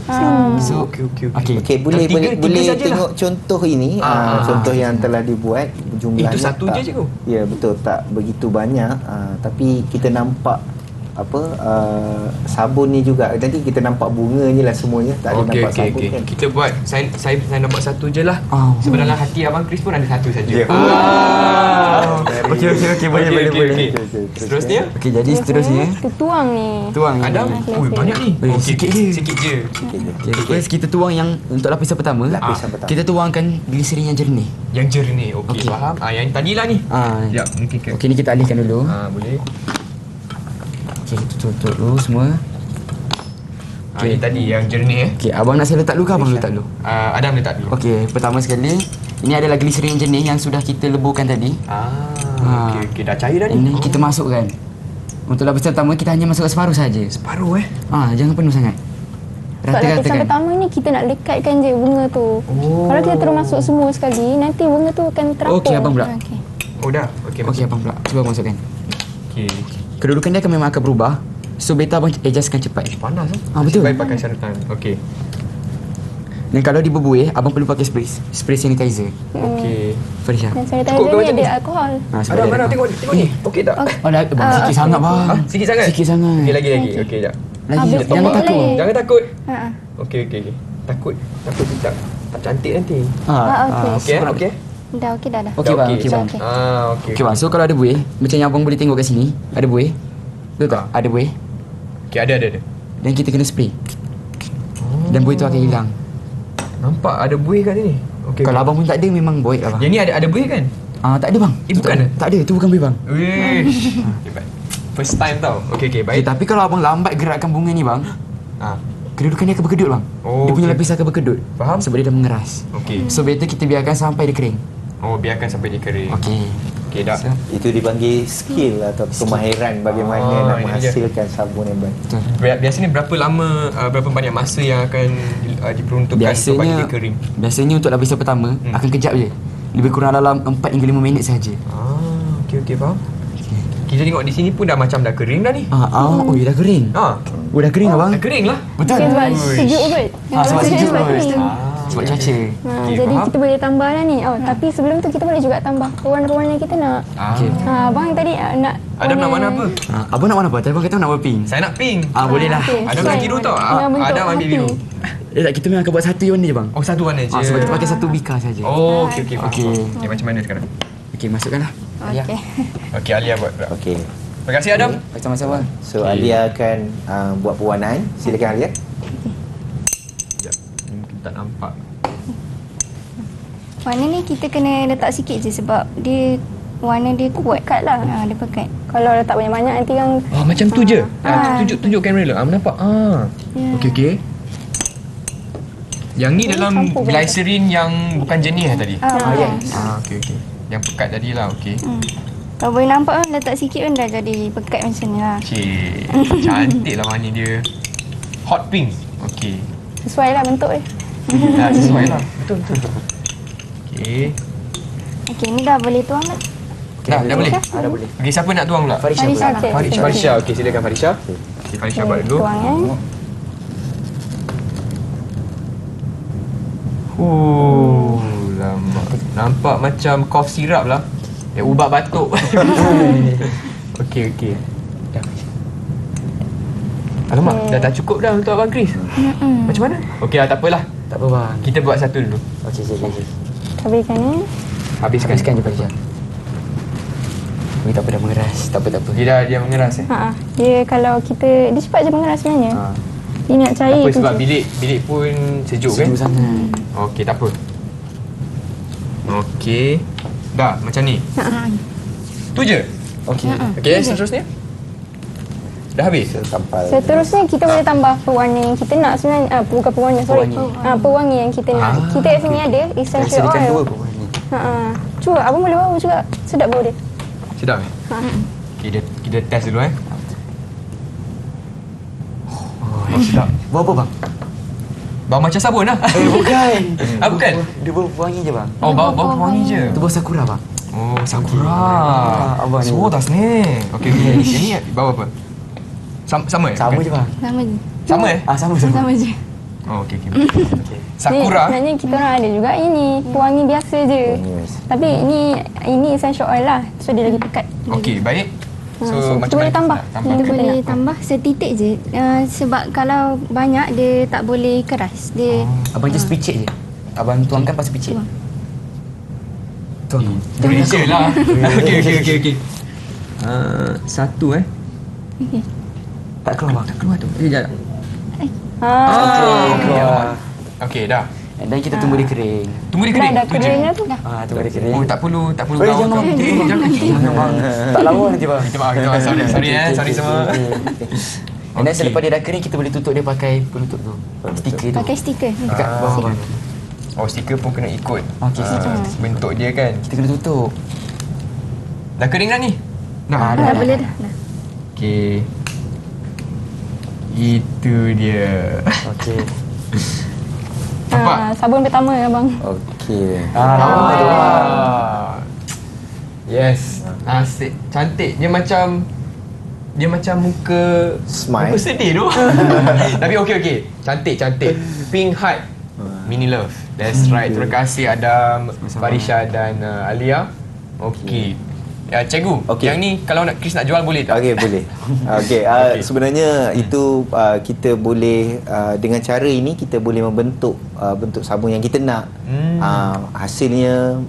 So, Okey. okey. Boleh Tiga sajalah. tengok contoh ini, contoh yang telah dibuat jumlahnya. Itu satu tak, je, cikgu? Ya, betul, tak begitu banyak, tapi kita nampak sabun ni juga. Nanti kita nampak bunganya lah semuanya, tak ada nampak sabun kan. Kita buat saya nampak satu je lah. Oh. Sebab dalam hati abang Chris pun ada satu saja. Ya. Okey, boleh. Seterusnya? Okey, jadi seterusnya Kita tuang ni. tuang ni. Adam, banyak ni. Boleh, sikit je. Sikit je. Okey, first kita tuang yang untuk lapisan pertama. Lapisan pertama. Kita tuangkan gliserin yang jernih. Yang jernih. Okey, Okey. faham. Yang tadilah ni. Ya. Mungkin ke. Okey, ni kita alihkan dulu. Boleh. Okey, kita tutup dulu semua. Yang tadi yang jernih Okey, abang nak saya letak dulu ke abang letak dulu? Adam letak dulu. Okey, pertama sekali ini adalah gliserin yang jernih yang sudah kita leburkan tadi. Okey, dah cair dah ni. Ini kita masukkan. Untuk lapisan pertama kita hanya masukkan separuh saja. Separuh Jangan penuh sangat. Sebab lapisan Rata-ratakan. pertama ni kita nak lekatkan je bunga tu. Kalau kita terus masuk semua sekali, nanti bunga tu akan terapung. Okey, abang pula. Okey. Oh dah. Okey. Okey, abang pula. Cuba abang masukkan. Okey. Kedudukan dia akan memang akan berubah. So better abang adjustkan cepat. Panas betul. Baik pakai syaratan. Okey. Dan kalau dia berbuih, abang perlu pakai spray sanitizer. Okey. Farisha. Dan Cukup ke sanitizer ni macam ada ni? alkohol. Sebab Adam, dia ada- tengok ni. Okey tak? Oh, dah, bang, sikit sangat bang. Sikit sangat? Sikit sangat. Okey, lagi. Okey, jap. Lagi, Habis jangan tak takut. boleh. Jangan takut. Ha. Okey. Takut tak cantik nanti. okey. Okey, okey. Dah okey dah. Okey bang, Okey. okey bang. Okey. Okey. Okey bang, so kalau ada buih, macam yang abang boleh tengok kat sini, ada buih. Betul tak? Ada buih. Okey, ada. Dan kita kena spray. Dan buih tu akan hilang. Nampak ada buih kat sini. Okey. Kalau abang pun tak ada, memang buih abang. Yang ni ada buih kan? Tak ada bang. bukan tak ada. Tak ada, tu bukan buih bang. Wish. Hebat. First time tau. Okey, Okay, baik. tapi kalau abang lambat gerakkan bunga ni bang, kedudukan dia akan berkedut bang. Oh, Dia punya okey. lapisan akan berkedut. Faham? Sebab dia dah mengeras. Okey. So better kita biarkan sampai dia kering. Oh, biarkan sampai dia kering. Okey. Okey, dah. So, Itu dipanggil skill atau kemahiran bagaimana nak ini dia. menghasilkan sabun yang baik. betul. Biasanya berapa lama, berapa banyak masa yang akan diperuntukkan untuk bagi dia kering? Biasanya untuk lapisan pertama akan kejap je. Lebih kurang dalam 4 hingga 5 minit saja. Okey, faham. Kita tengok di sini pun dah macam dah kering dah ni. Oh, dah kering. Oh, dah kering abang. Dah kering lah. Betul. Okay, sebab sejuk kot. Sebab sejuk Sebab kot. ni. Sebab cuaca. Okey, Jadi faham. kita boleh tambah lah ni. Tapi sebelum tu kita boleh juga tambah warna-warna yang kita nak. Okey. Abang tadi nak Adam nak warna apa? Abang nak warna apa? Tadi abang kata nak warna pink. Saya nak pink. Boleh lah. okey. Adam nak biru tau. Dengan bentuk Adam ambil hati. biru. Tak, kita memang akan buat satu warna je bang. Oh, satu warna je. Sebab kita pakai satu bika saja. Oh, okey. Faham. Okey. Okey, macam mana sekarang? Okey, masukkanlah. Okey. Okey, Alia buat pula. Okey. Terima kasih Adam. Sama-sama. So Alia akan buat pewarnaan. Silakan Alia. Sekejap. Mungkin tak nampak. Warna ni kita kena letak sikit je sebab dia warna dia kuat. Pekat lah. Dia pekat. Kalau letak banyak-banyak nanti kan Macam tu je. Tunjuk kamera dulu. Nampak? Okey. Yang ni dalam campur glycerin yang bukan jernih tadi. Yes. Okey. Yang pekat tadi lah. Okey. Kalau boleh nampak kan letak sikit pun dah jadi pekat macam ni lah. Cik, cantik lah warna dia. Hot pink. Okey. sesuai lah bentuk dia. Sesuai lah. Betul. Okey. Okey, ni dah boleh tuang dah. Dah boleh? Dah boleh. Okey, siapa nak tuang pula? Farisha Farisha pula. lah. Farisha. Okey, silakan Farisha. Okey, Farisha buat dulu. Tuang Lama. Nampak macam cough syrup lah. Ubat batuk. Okey. Alamak, dah tak cukup dah untuk Abang Chris. Macam mana? Okey lah, tak apalah. Tak apa bang. Kita buat satu dulu. Okey. Habiskan ni. Habiskan Je Farisha. Tak apa dah mengeras. Tak apa. Dia mengeras Dia kalau kita, dia cepat je mengeras sebenarnya. Dia nak cair Tak apa tu sebab je. bilik pun sejuk kan? Sejuk sangat. Okey, tak apa. Okey. Dah, macam ni. Tu je? Okey. Okey, seterusnya? Dah habis? Sampai Seterusnya kita boleh tambah pewarna yang kita nak sebenarnya. Bukan pewarna, sorry. Pewangi yang kita nak. Kita kat sini ada essential Sediakan oil. 2 pun ni. Cuba abang boleh bawa juga. Sedap bau dia. Sedap Okey, kita test dulu sedap. Bau apa bang? Bau macam sabun lah. Bukan. Bukan? Dia bau wangi je bang. Oh, bau wangi je. Itu bau sakura bang. Oh, sakura. Abang ni. So, das ni. Okey. Ini bau apa? Sama Sama je bang. Sama je. Sama Sama. Sama je. Oh, okey. Ni Sakura. sebenarnya kita orang ada juga ini. Pewangi biasa je. Tapi ini essential oil lah. So dia lagi pekat. Okey, baik. So, So, macam kita boleh mana tambah. kita nak tambah? Kita Kita boleh nak. tambah setitik je. Sebab kalau banyak dia tak boleh keras. Dia Abang just picit je. Abang tuangkan pasal picit. Tuang. Malaysia lah. Okey. Satu Tak keluar bang. Tak keluar tu. Sekejap. Keluar. Okey, dah. Dan kita tunggu dia kering. Tunggu dia kering. Dah Tu je. kering dah tu. Tunggu dia kering. Oh, tak perlu Eh, gaul jangan kau. bang. Jangan. bang. Tak lawa nanti bang. Kita maaf. Sorry semua. Dan selepas dia dah kering, kita boleh tutup dia pakai penutup tu. Stiker tu. pakai stiker. Dekat bawah bang. Oh, stiker pun kena ikut. Okey, Bentuk dia kan. Kita kena tutup. Dah kering dah ni? Dah. Dah boleh dah. Okey. Itu dia. Okey. Nampak? Sabun pertama abang. okey. Yes. Asyik. Cantik. Dia macam muka Smile. muka sedih tu. Tapi okey. Cantik. Pink Heart. Mini Love. That's right. Terima kasih Adam, Farisha dan Alia. Okey. Ya, cikgu, Okey. yang ni kalau Chris nak jual boleh tak? Okey, boleh. Okey, sebenarnya itu kita boleh dengan cara ini kita boleh membentuk bentuk sabun yang kita nak. Hasilnya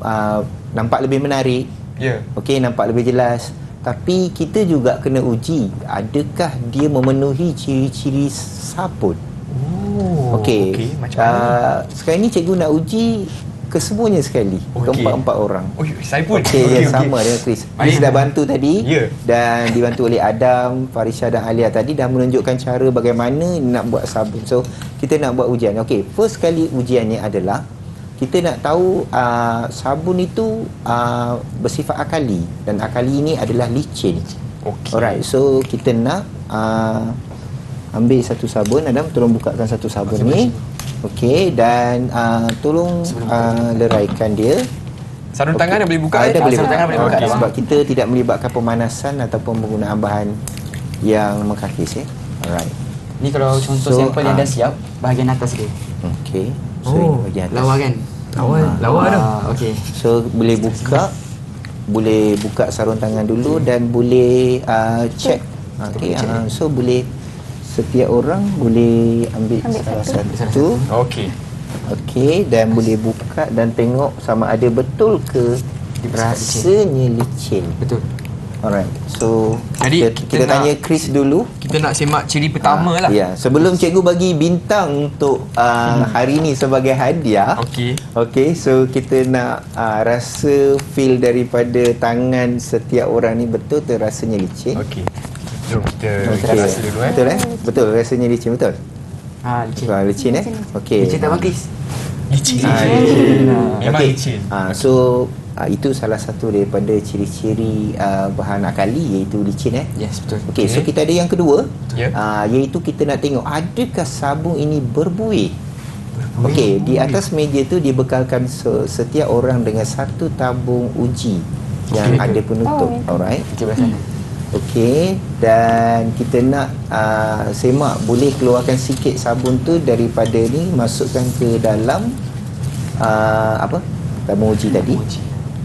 nampak lebih menarik. Ya. Okey, nampak lebih jelas. Tapi kita juga kena uji adakah dia memenuhi ciri-ciri sabun. Oh. Okey. Macam mana? Sekarang ni cikgu nak uji kesemuanya sekali. Okey. Keempat-empat orang. Oh, saya pun. Okey, sama dengan Chris. Chris dah bantu tadi Ya. dan dibantu oleh Adam, Farisha dan Alia tadi dah menunjukkan cara bagaimana nak buat sabun. So, kita nak buat ujian. Okey, first kali ujiannya adalah kita nak tahu sabun itu bersifat akali dan akali ini adalah licin. Okey. Alright, so kita nak ambil satu sabun. Adam, tolong bukakan satu sabun ni. Okey, dan tolong leraikan dia. Sarung tangan dah boleh buka? Dah boleh sarung tangan boleh buka Okey, dah, sebab kita tidak melibatkan pemanasan ataupun penggunaan bahan yang mengkakis. Alright. Ni kalau contoh So, sampel yang dah siap, bahagian atas dia. Okey. So, ini bahagian atas. Lawa kan? Lawa dah. Okey. So, boleh buka sarung tangan dulu dan boleh check. Okey, so boleh setiap orang boleh ambil salah satu. Okey. Okey, dan boleh buka dan tengok sama ada betul ke rasanya licin. Betul. Alright. So, Jadi, kita kita tanya nak- Chris dulu. Kita nak semak ciri pertama lah. Ya, sebelum cikgu bagi bintang untuk hari ni sebagai hadiah. Okey. Okey, so kita nak rasa feel daripada tangan setiap orang ni betul terasanya licin. Okey. Jom kita Okey. rasa dulu Betul Betul rasanya licin betul. Licin. Licin Okey. Licin tak bang Chris? Licin. Memang Okey. licin. So itu salah satu daripada ciri-ciri bahan akali iaitu licin Yes, betul. Okey, so kita ada yang kedua. Ya. Iaitu kita nak tengok adakah sabun ini berbuih. Okey, di atas meja tu dibekalkan setiap orang dengan satu tabung uji yang ada penutup. Alright. Okey, belah sana. Okey, dan kita nak semak, boleh keluarkan sikit sabun tu daripada ni, masukkan ke dalam tabung uji tadi.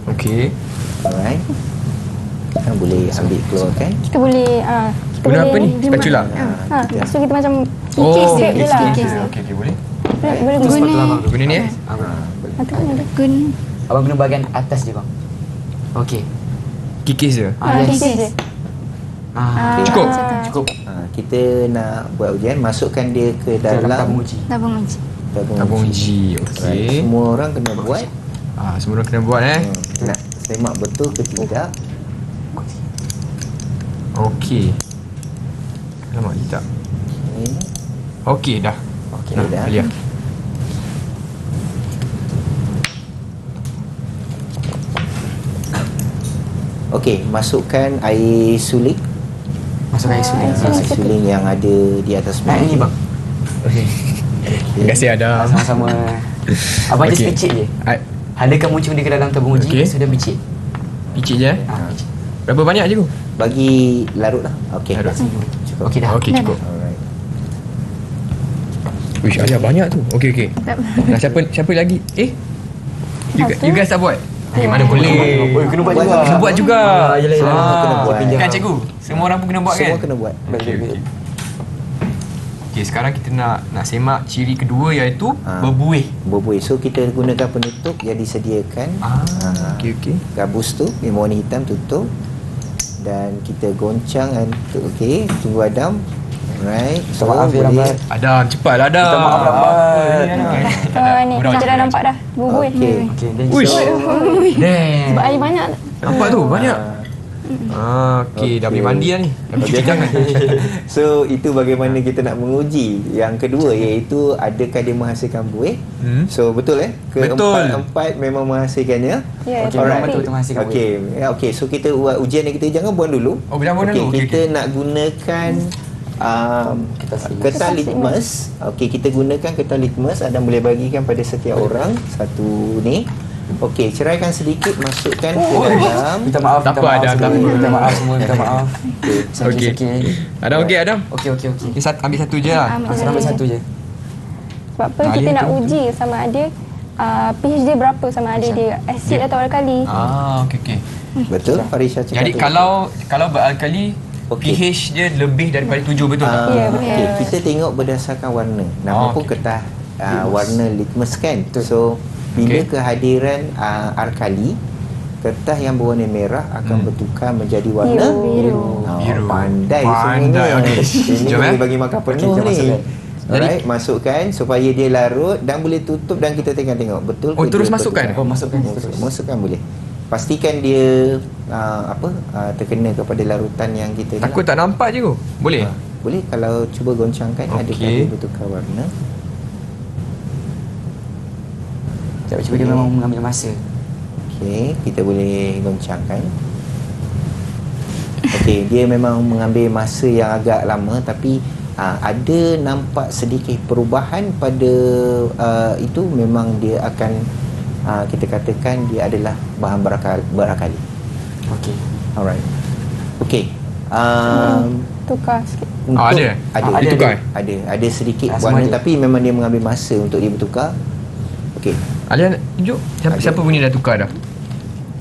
Okey. Alright. Boleh ambil keluarkan. Kita boleh kita Guna apa boleh ni? Spatula? Lepas tu kita macam Oh, kikis straight je lah. okey, boleh. Boleh Itu guna. sepatutlah abang. Guna ni Guna. Abang guna bahagian atas je bang. Okey. Kikis je. Kikis je. Cukup? Cukup. Kita nak buat ujian, masukkan dia ke Dalam dalam tabung uji. Tabung uji. Tabung uji. Right. Okey. Semua orang kena buat. Semua orang kena buat Kita nak semak betul ke tidak. Okey. Alamak, tak. Ini. Okey, dah. Okey, Nah, dah. Alia. Okey, masukkan air suling. Masuk air suling. Air suling yang ada di atas Nah, ini bang. Terima kasih Adam. Sama-sama. Abang just Okey. picit je. Ah, Halakan muncung dia ke dalam tabung uji, Okey. sudah picit. Picit je. Picit. Berapa banyak je tu? Bagi larut lah. Okey. Larut. Cukup. Okey dah. Okey, cukup. Alright. Wish, Alia banyak tu. Okey. Nah, siapa lagi? You guys tak buat? Mana boleh. Kena buat Buat juga. Kena buat juga. Yelah, kena buat. Kan cikgu? Semua orang pun kena buat kan? Semua kena buat. Okey, sekarang kita nak semak ciri kedua iaitu Ah. berbuih. Berbuih. So kita gunakan penutup yang disediakan. Okey. Gabus tu yang warna hitam tutup. Dan kita goncang okey, tunggu Adam. Alright. So Maaf ya, boleh. lambat. Adam, cepatlah Adam. Minta maaf lambat. Ni kita dah nampak dah. Bubuh. Okey. Okey, then Wish. Damn. Sebab air banyak. Nampak tu, banyak. Okey, dah boleh mandi dah ni. Dah boleh cuci tangan. So itu bagaimana kita nak menguji. Yang kedua iaitu adakah dia menghasilkan buih. So betul Betul. Keempat memang menghasilkannya. Ya, Okey, memang betul tu menghasilkan buih. Okey. Okey, so kita buat ujian ni, kita jangan buang dulu. Oh, jangan buang Okey, dulu. Okey, kita nak gunakan kertas litmus. Okey, kita gunakan kertas litmus. Adam boleh bagikan pada setiap orang satu ni. Okey, ceraikan sedikit, masukkan ke dalam. Minta maaf, Tak minta apa, maaf Adam, semua. tak apa. Minta maaf semua, minta maaf. Okey. Okey. Adam okey Adam? Okey. Ni ambil satu je lah. Ambil satu je. Sebab apa Nah, kita Alia nak tu. uji sama ada pH dia berapa, sama ada dia asid atau alkali. Okey. Betul, Farisha cakap Jadi tu. kalau beralkali, Okey. pH dia lebih daripada 7, betul tak? Ya, betul. Okey, kita tengok berdasarkan warna. Nama pun okey. kertas warna litmus kan. So bila Okey. kehadiran alkali, kertas yang berwarna merah akan bertukar menjadi warna Biru. Biru. Pandai Pandai, semuanya. okey. Ini Jom, boleh bagi makan penuh Okey, kita ni. masukkan. Alright, masukkan supaya dia larut dan boleh tutup dan kita tengok betul Oh, ke terus dia masukkan? bertukar. Masukkan terus. Masukkan boleh. Pastikan dia terkena kepada larutan yang kita ni Takut lah. tak nampak je tu. Boleh? Boleh kalau cuba goncangkan adakah Okey. dia bertukar warna. Cuba dia memang mengambil masa. Okey, kita boleh goncangkan. Okey, dia memang mengambil masa yang agak lama tapi ada nampak sedikit perubahan pada itu, memang dia akan kita katakan dia adalah bahan berakali. Okey. Alright. Okey. Tukar sikit. Ada? Ada. Bertukar? Ada sedikit Sama warna ada. tapi memang dia mengambil masa untuk dia bertukar. Okey. Alia tunjuk siapa punya dah tukar dah.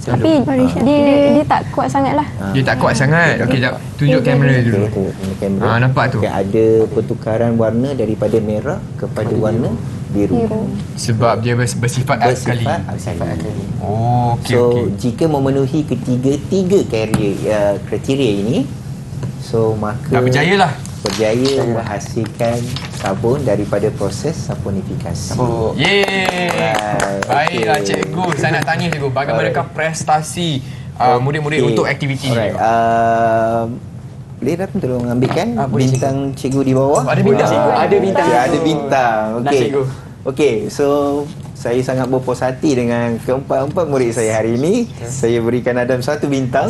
Tapi dia tak kuat sangat lah. Dia tak kuat sangat. Okey, jap. Tunjuk kamera dulu. Okey, kamera. Nampak tu. Okey, ada pertukaran warna daripada merah kepada warna biru. Sebab dia bersifat alkali. Bersifat alkali. Oh, okey So okey. jika memenuhi ketiga kriteria ini, so maka Dah berjayalah. berjaya menghasilkan sabun daripada proses saponifikasi. Oh. Yeay. Right, Baiklah okey. cikgu. Saya nak tanya cikgu, bagaimanakah prestasi murid-murid Okey. untuk aktiviti Alright. ni? Boleh dah tolong ambilkan boleh, bintang cikgu di bawah. Ada bintang, cikgu. Ada bintang. Ya, ada bintang. Nak, Okey. cikgu. Okey, so saya sangat berpuas hati dengan keempat-empat murid saya hari ini. Saya berikan Adam 1 bintang.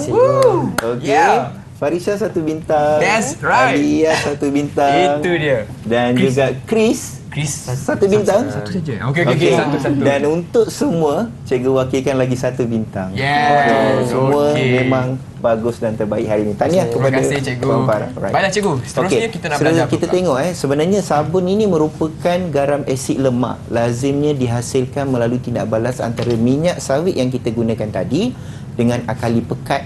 Okey. Yeah. Farisha 1 bintang. That's right. Alia 1 bintang. Itu dia. Dan Chris. juga Chris Chris Satu bintang. Satu saja. Okey, satu-satu. Dan untuk semua, cikgu wakilkan lagi 1 bintang. Yes, Semua okey. memang bagus dan terbaik hari ini. Tahniah Terima kepada kasih cikgu. Puan Farah. Right. Baiklah cikgu, seterusnya kita nak belajar apa Kita pula? tengok sebenarnya sabun ini merupakan garam asid lemak. Lazimnya dihasilkan melalui tindak balas antara minyak sawit yang kita gunakan tadi dengan alkali pekat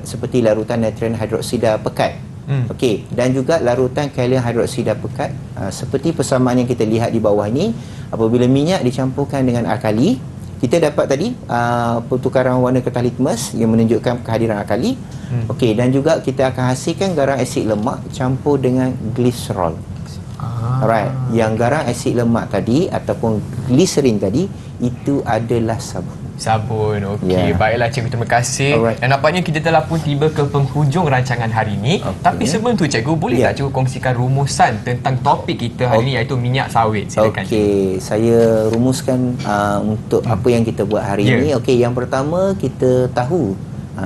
seperti larutan natrium hidroksida pekat. Okey, dan juga larutan kalium hidroksida pekat seperti persamaan yang kita lihat di bawah ini. Apabila minyak dicampurkan dengan alkali, kita dapat tadi pertukaran warna kertas litmus yang menunjukkan kehadiran alkali. Okey, dan juga kita akan hasilkan garam asid lemak campur dengan gliserol. Alright, yang garam asid lemak tadi ataupun gliserin tadi itu adalah sabun. Sabun, okey. Ya. Baiklah cikgu, terima kasih. Alright. Dan nampaknya kita telah pun tiba ke penghujung rancangan hari ini. Okey. Tapi sebelum tu cikgu, boleh Ya. tak cikgu kongsikan rumusan tentang topik kita hari ini iaitu minyak sawit? Silakan. Okey, saya rumuskan untuk apa yang kita buat hari Ya. ini. Okey, yang pertama kita tahu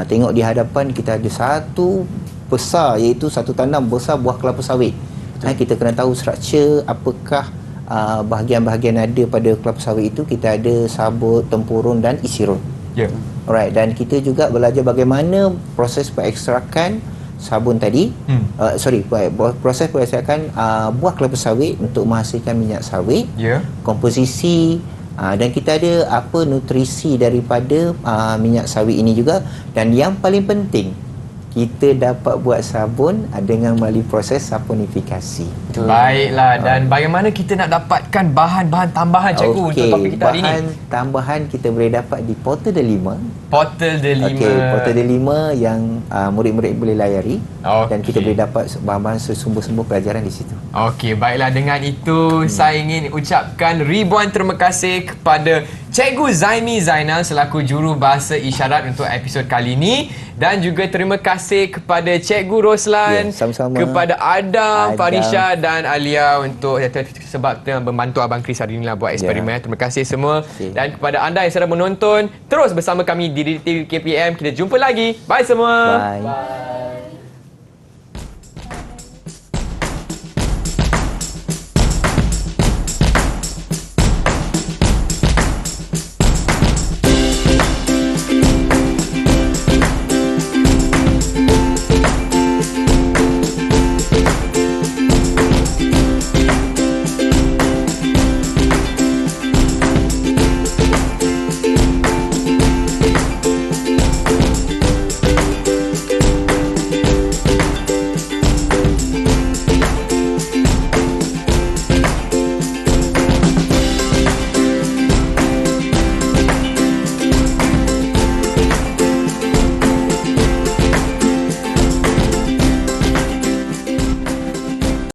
tengok di hadapan kita ada satu besar iaitu satu tanam besar buah kelapa sawit. Kita kena tahu struktur apakah bahagian-bahagian ada pada kelapa sawit itu. Kita ada sabut, tempurung dan isi rot. Ya. Alright, dan kita juga belajar bagaimana proses pengekstrakan sabun tadi. Proses pengekstrakan buah kelapa sawit untuk menghasilkan minyak sawit. Ya. Komposisi dan kita ada apa nutrisi daripada minyak sawit ini juga. Dan yang paling penting, kita dapat buat sabun dengan melalui proses saponifikasi. Baiklah, dan bagaimana kita nak dapatkan bahan-bahan tambahan cikgu untuk topik kita hari ini? Bahan tambahan kita boleh dapat di Portal Delima. Portal Delima. Okey, Portal Delima yang murid-murid boleh layari. Dan Okey. kita boleh dapat bahan-bahan sumber-sumber pelajaran di situ. Okey, baiklah, dengan itu saya ingin ucapkan ribuan terima kasih kepada Cikgu Zaimi Zainal selaku juru bahasa isyarat untuk episod kali ini, dan juga terima kasih kepada Cikgu Roslan, Ya, sama-sama. kepada Adam, Adam. Farisha dan Alia untuk sebab telah membantu Abang Chris hari ini lah buat eksperimen. Terima kasih semua. Okey. Dan kepada anda yang sedang menonton, terus bersama kami di TV KPM. Kita jumpa lagi. Bye semua. Bye.